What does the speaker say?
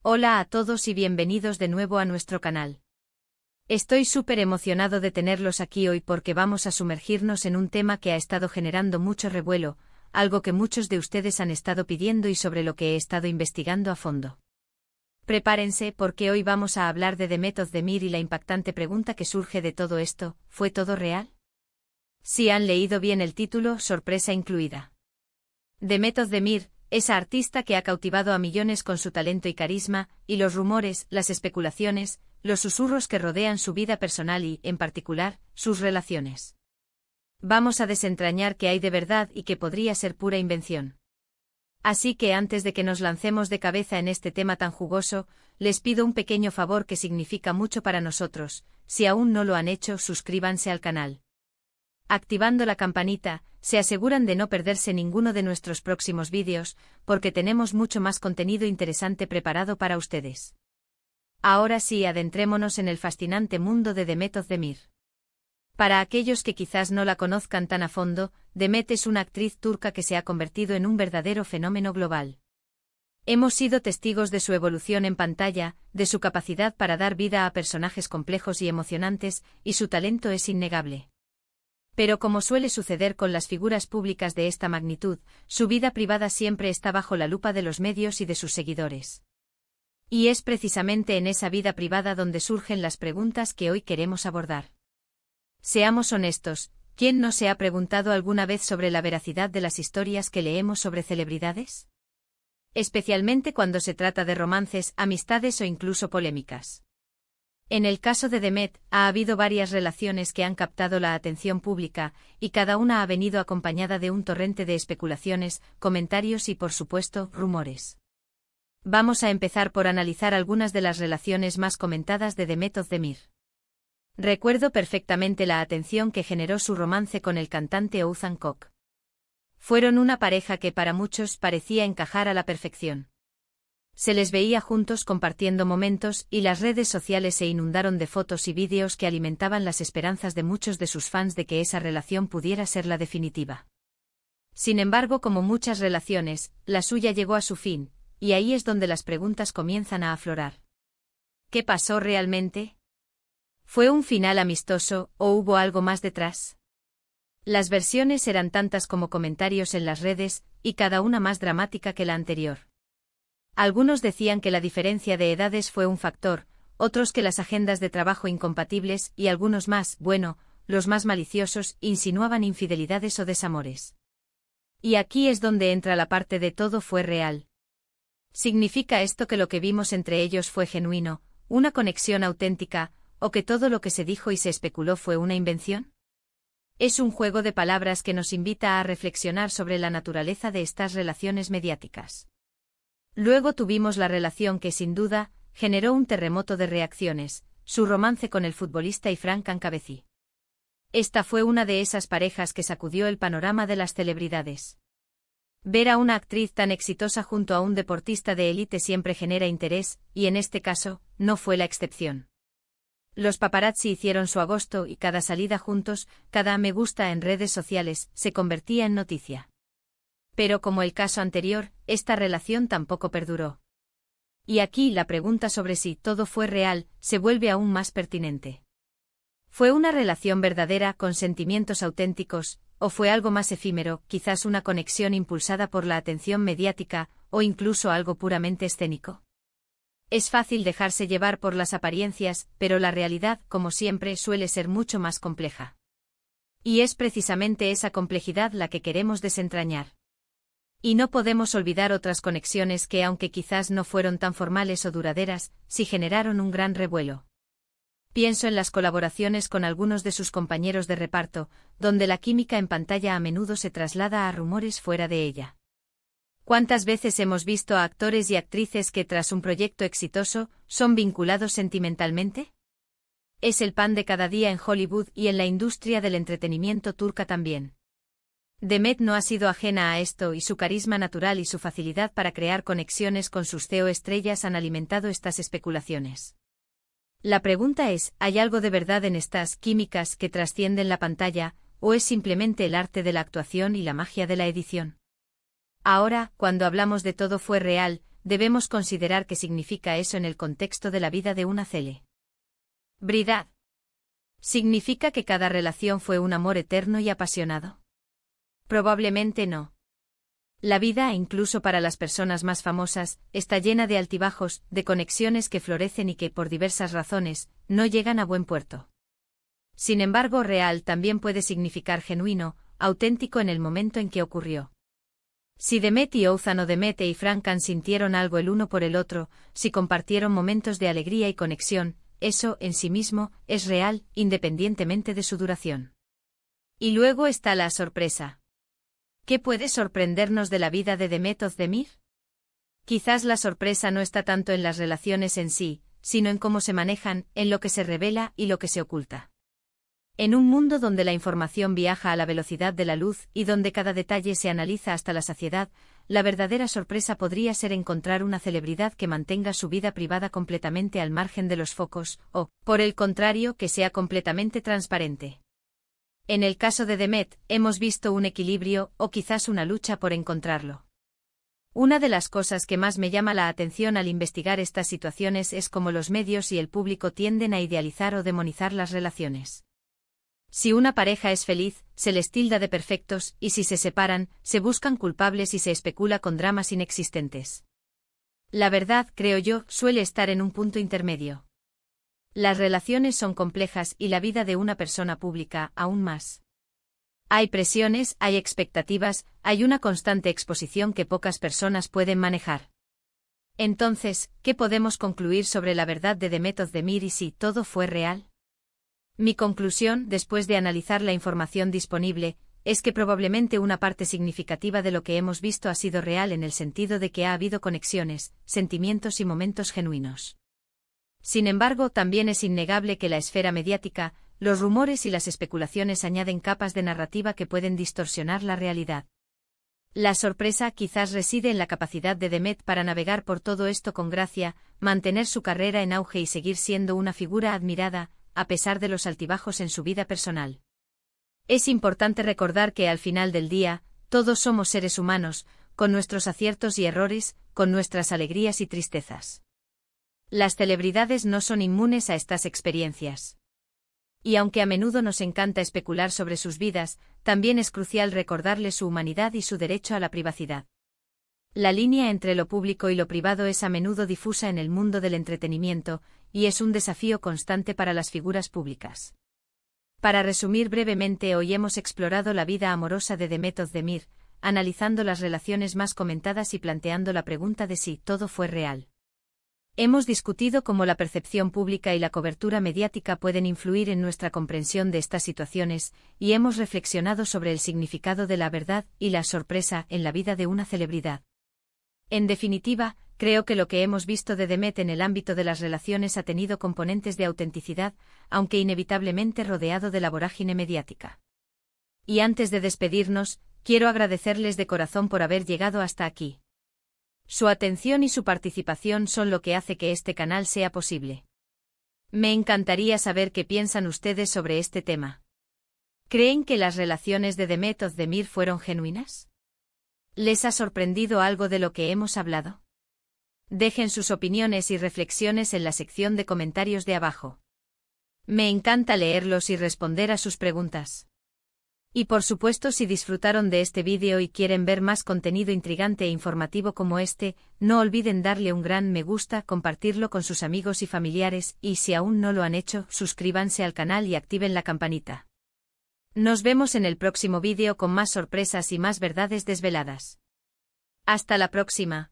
Hola a todos y bienvenidos de nuevo a nuestro canal. Estoy súper emocionado de tenerlos aquí hoy porque vamos a sumergirnos en un tema que ha estado generando mucho revuelo, algo que muchos de ustedes han estado pidiendo y sobre lo que he estado investigando a fondo. Prepárense porque hoy vamos a hablar de Demet Özdemir y la impactante pregunta que surge de todo esto: ¿fue todo real? Si han leído bien el título, sorpresa incluida. Demet Özdemir, esa artista que ha cautivado a millones con su talento y carisma, y los rumores, las especulaciones, los susurros que rodean su vida personal y, en particular, sus relaciones. Vamos a desentrañar qué hay de verdad y qué podría ser pura invención. Así que antes de que nos lancemos de cabeza en este tema tan jugoso, les pido un pequeño favor que significa mucho para nosotros: si aún no lo han hecho, suscríbanse al canal. Activando la campanita, se aseguran de no perderse ninguno de nuestros próximos vídeos, porque tenemos mucho más contenido interesante preparado para ustedes. Ahora sí, adentrémonos en el fascinante mundo de Demet Özdemir. Para aquellos que quizás no la conozcan tan a fondo, Demet es una actriz turca que se ha convertido en un verdadero fenómeno global. Hemos sido testigos de su evolución en pantalla, de su capacidad para dar vida a personajes complejos y emocionantes, y su talento es innegable. Pero como suele suceder con las figuras públicas de esta magnitud, su vida privada siempre está bajo la lupa de los medios y de sus seguidores. Y es precisamente en esa vida privada donde surgen las preguntas que hoy queremos abordar. Seamos honestos, ¿quién no se ha preguntado alguna vez sobre la veracidad de las historias que leemos sobre celebridades? Especialmente cuando se trata de romances, amistades o incluso polémicas. En el caso de Demet, ha habido varias relaciones que han captado la atención pública, y cada una ha venido acompañada de un torrente de especulaciones, comentarios y, por supuesto, rumores. Vamos a empezar por analizar algunas de las relaciones más comentadas de Demet Özdemir. Recuerdo perfectamente la atención que generó su romance con el cantante Oğuzhan Koç. Fueron una pareja que para muchos parecía encajar a la perfección. Se les veía juntos compartiendo momentos y las redes sociales se inundaron de fotos y vídeos que alimentaban las esperanzas de muchos de sus fans de que esa relación pudiera ser la definitiva. Sin embargo, como muchas relaciones, la suya llegó a su fin, y ahí es donde las preguntas comienzan a aflorar. ¿Qué pasó realmente? ¿Fue un final amistoso o hubo algo más detrás? Las versiones eran tantas como comentarios en las redes, y cada una más dramática que la anterior. Algunos decían que la diferencia de edades fue un factor, otros que las agendas de trabajo incompatibles y algunos más, bueno, los más maliciosos, insinuaban infidelidades o desamores. Y aquí es donde entra la parte de todo fue real. ¿Significa esto que lo que vimos entre ellos fue genuino, una conexión auténtica, o que todo lo que se dijo y se especuló fue una invención? Es un juego de palabras que nos invita a reflexionar sobre la naturaleza de estas relaciones mediáticas. Luego tuvimos la relación que, sin duda, generó un terremoto de reacciones: su romance con el futbolista Ifrán Cancabeci. Esta fue una de esas parejas que sacudió el panorama de las celebridades. Ver a una actriz tan exitosa junto a un deportista de élite siempre genera interés, y en este caso, no fue la excepción. Los paparazzi hicieron su agosto y cada salida juntos, cada me gusta en redes sociales, se convertía en noticia. Pero como el caso anterior, esta relación tampoco perduró. Y aquí la pregunta sobre si todo fue real se vuelve aún más pertinente. ¿Fue una relación verdadera con sentimientos auténticos, o fue algo más efímero, quizás una conexión impulsada por la atención mediática, o incluso algo puramente escénico? Es fácil dejarse llevar por las apariencias, pero la realidad, como siempre, suele ser mucho más compleja. Y es precisamente esa complejidad la que queremos desentrañar. Y no podemos olvidar otras conexiones que, aunque quizás no fueron tan formales o duraderas, sí generaron un gran revuelo. Pienso en las colaboraciones con algunos de sus compañeros de reparto, donde la química en pantalla a menudo se traslada a rumores fuera de ella. ¿Cuántas veces hemos visto a actores y actrices que tras un proyecto exitoso, son vinculados sentimentalmente? Es el pan de cada día en Hollywood y en la industria del entretenimiento turca también. Demet no ha sido ajena a esto y su carisma natural y su facilidad para crear conexiones con sus CEO estrellas han alimentado estas especulaciones. La pregunta es, ¿hay algo de verdad en estas químicas que trascienden la pantalla, o es simplemente el arte de la actuación y la magia de la edición? Ahora, cuando hablamos de todo fue real, debemos considerar qué significa eso en el contexto de la vida de una celebridad. ¿Significa que cada relación fue un amor eterno y apasionado? Probablemente no. La vida, incluso para las personas más famosas, está llena de altibajos, de conexiones que florecen y que, por diversas razones, no llegan a buen puerto. Sin embargo, real también puede significar genuino, auténtico en el momento en que ocurrió. Si Demet y Othan o Demete y Frankan sintieron algo el uno por el otro, si compartieron momentos de alegría y conexión, eso, en sí mismo, es real, independientemente de su duración. Y luego está la sorpresa. ¿Qué puede sorprendernos de la vida de Demet Özdemir? Quizás la sorpresa no está tanto en las relaciones en sí, sino en cómo se manejan, en lo que se revela y lo que se oculta. En un mundo donde la información viaja a la velocidad de la luz y donde cada detalle se analiza hasta la saciedad, la verdadera sorpresa podría ser encontrar una celebridad que mantenga su vida privada completamente al margen de los focos, o, por el contrario, que sea completamente transparente. En el caso de Demet, hemos visto un equilibrio, o quizás una lucha por encontrarlo. Una de las cosas que más me llama la atención al investigar estas situaciones es cómo los medios y el público tienden a idealizar o demonizar las relaciones. Si una pareja es feliz, se les tilda de perfectos, y si se separan, se buscan culpables y se especula con dramas inexistentes. La verdad, creo yo, suele estar en un punto intermedio. Las relaciones son complejas y la vida de una persona pública, aún más. Hay presiones, hay expectativas, hay una constante exposición que pocas personas pueden manejar. Entonces, ¿qué podemos concluir sobre la verdad de Demet Özdemir y si todo fue real? Mi conclusión, después de analizar la información disponible, es que probablemente una parte significativa de lo que hemos visto ha sido real en el sentido de que ha habido conexiones, sentimientos y momentos genuinos. Sin embargo, también es innegable que la esfera mediática, los rumores y las especulaciones añaden capas de narrativa que pueden distorsionar la realidad. La sorpresa quizás reside en la capacidad de Demet para navegar por todo esto con gracia, mantener su carrera en auge y seguir siendo una figura admirada, a pesar de los altibajos en su vida personal. Es importante recordar que al final del día, todos somos seres humanos, con nuestros aciertos y errores, con nuestras alegrías y tristezas. Las celebridades no son inmunes a estas experiencias. Y aunque a menudo nos encanta especular sobre sus vidas, también es crucial recordarles su humanidad y su derecho a la privacidad. La línea entre lo público y lo privado es a menudo difusa en el mundo del entretenimiento, y es un desafío constante para las figuras públicas. Para resumir brevemente, hoy hemos explorado la vida amorosa de Demet Özdemir, analizando las relaciones más comentadas y planteando la pregunta de si todo fue real. Hemos discutido cómo la percepción pública y la cobertura mediática pueden influir en nuestra comprensión de estas situaciones, y hemos reflexionado sobre el significado de la verdad y la sorpresa en la vida de una celebridad. En definitiva, creo que lo que hemos visto de Demet en el ámbito de las relaciones ha tenido componentes de autenticidad, aunque inevitablemente rodeado de la vorágine mediática. Y antes de despedirnos, quiero agradecerles de corazón por haber llegado hasta aquí. Su atención y su participación son lo que hace que este canal sea posible. Me encantaría saber qué piensan ustedes sobre este tema. ¿Creen que las relaciones de Demet Özdemir fueron genuinas? ¿Les ha sorprendido algo de lo que hemos hablado? Dejen sus opiniones y reflexiones en la sección de comentarios de abajo. Me encanta leerlos y responder a sus preguntas. Y por supuesto, si disfrutaron de este vídeo y quieren ver más contenido intrigante e informativo como este, no olviden darle un gran me gusta, compartirlo con sus amigos y familiares, y si aún no lo han hecho, suscríbanse al canal y activen la campanita. Nos vemos en el próximo vídeo con más sorpresas y más verdades desveladas. Hasta la próxima.